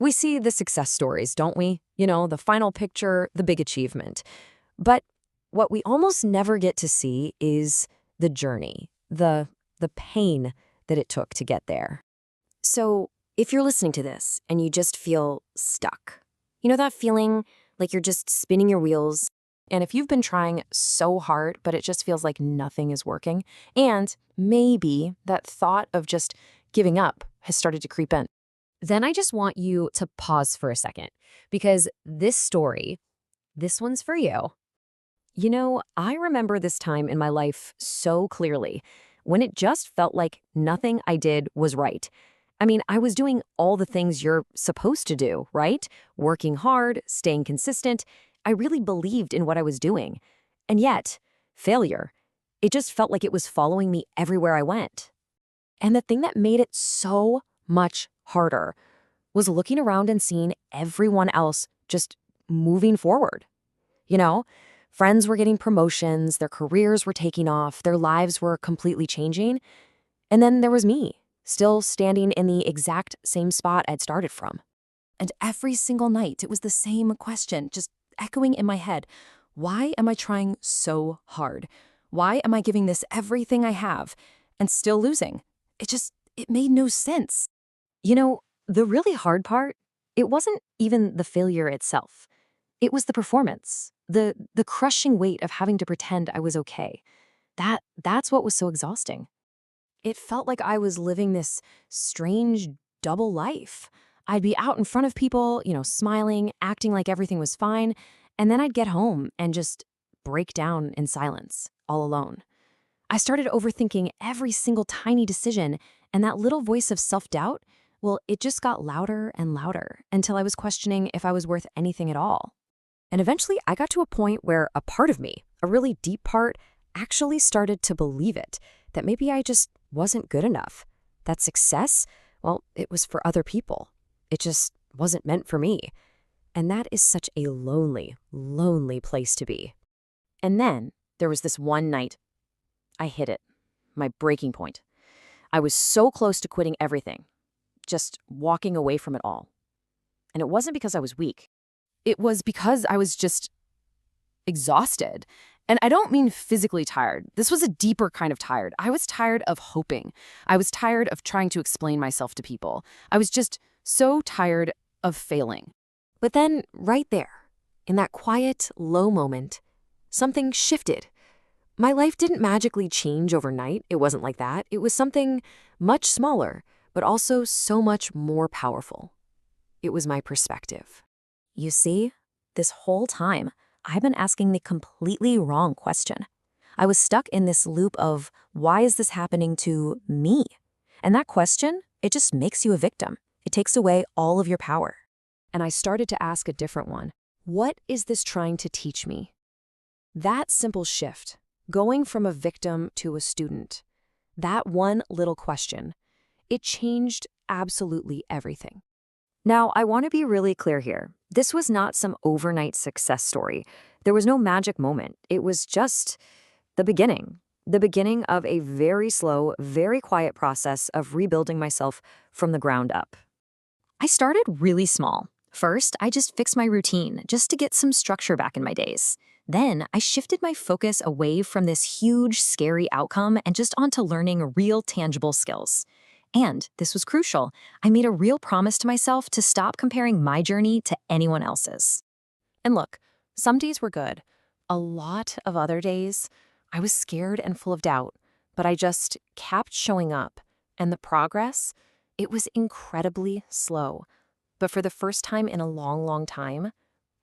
We see the success stories, don't we? The final picture, the big achievement. But what we almost never get to see is the journey, the pain that it took to get there. So, if you're listening to this and you just feel stuck, that feeling like you're just spinning your wheels, And if you've been trying so hard, but it just feels like nothing is working, and maybe that thought of just giving up has started to creep in, then I just want you to pause for a second because this story, this one's for you. I remember this time in my life so clearly when it just felt like nothing I did was right. I mean, I was doing all the things you're supposed to do, right? Working hard, staying consistent. I really believed in what I was doing. And yet, failure, it just felt like it was following me everywhere I went. And the thing that made it so much harder was looking around and seeing everyone else just moving forward. You know, friends were getting promotions, their careers were taking off, their lives were completely changing. And then there was me, still standing in the exact same spot I'd started from. And every single night, it was the same question, just echoing in my head. Why am I trying so hard? Why am I giving this everything I have and still losing? It made no sense. The really hard part, it wasn't even the failure itself. It was the performance, the crushing weight of having to pretend I was okay. That's what was so exhausting. It felt like I was living this strange double life. I'd be out in front of people, smiling, acting like everything was fine, and then I'd get home and just break down in silence, all alone. I started overthinking every single tiny decision, and that little voice of self-doubt, well, it just got louder and louder until I was questioning if I was worth anything at all. And eventually, I got to a point where a part of me, a really deep part, actually started to believe it, that maybe I just wasn't good enough. That success, well, it was for other people. It just wasn't meant for me. And that is such a lonely, lonely place to be. And then there was this one night. I hit it, my breaking point. I was so close to quitting everything, just walking away from it all. And it wasn't because I was weak. It was because I was just exhausted. And I don't mean physically tired. This was a deeper kind of tired. I was tired of hoping. I was tired of trying to explain myself to people. I was just so tired of failing. But then, right there, in that quiet, low moment, something shifted. My life didn't magically change overnight. It wasn't like that. It was something much smaller, but also so much more powerful. It was my perspective. You see, this whole time, I've been asking the completely wrong question. I was stuck in this loop of, why is this happening to me? And that question, it just makes you a victim. It takes away all of your power. And I started to ask a different one. What is this trying to teach me? That simple shift, going from a victim to a student, that one little question, it changed absolutely everything. Now, I want to be really clear here. This was not some overnight success story. There was no magic moment. It was just the beginning of a very slow, very quiet process of rebuilding myself from the ground up. I started really small. First, I just fixed my routine just to get some structure back in my days. Then, I shifted my focus away from this huge, scary outcome and just onto learning real, tangible skills. And this was crucial. I made a real promise to myself to stop comparing my journey to anyone else's. And look, some days were good. A lot of other days, I was scared and full of doubt, but I just kept showing up. And the progress, it was incredibly slow. But for the first time in a long, long time,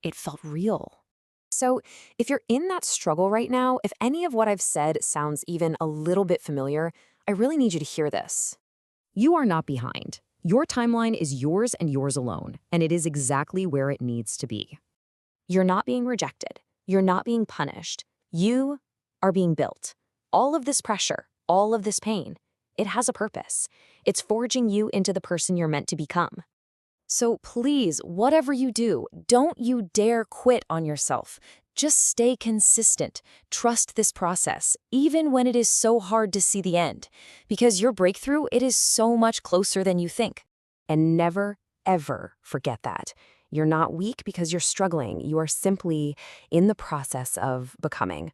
it felt real. So if you're in that struggle right now, if any of what I've said sounds even a little bit familiar, I really need you to hear this. You are not behind. Your timeline is yours and yours alone, and it is exactly where it needs to be. You're not being rejected. You're not being punished. You are being built. All of this pressure, all of this pain, it has a purpose. It's forging you into the person you're meant to become. So please, whatever you do, don't you dare quit on yourself. Just stay consistent. Trust this process, even when it is so hard to see the end. Because your breakthrough, it is so much closer than you think. And never, ever forget that. You're not weak because you're struggling. You are simply in the process of becoming.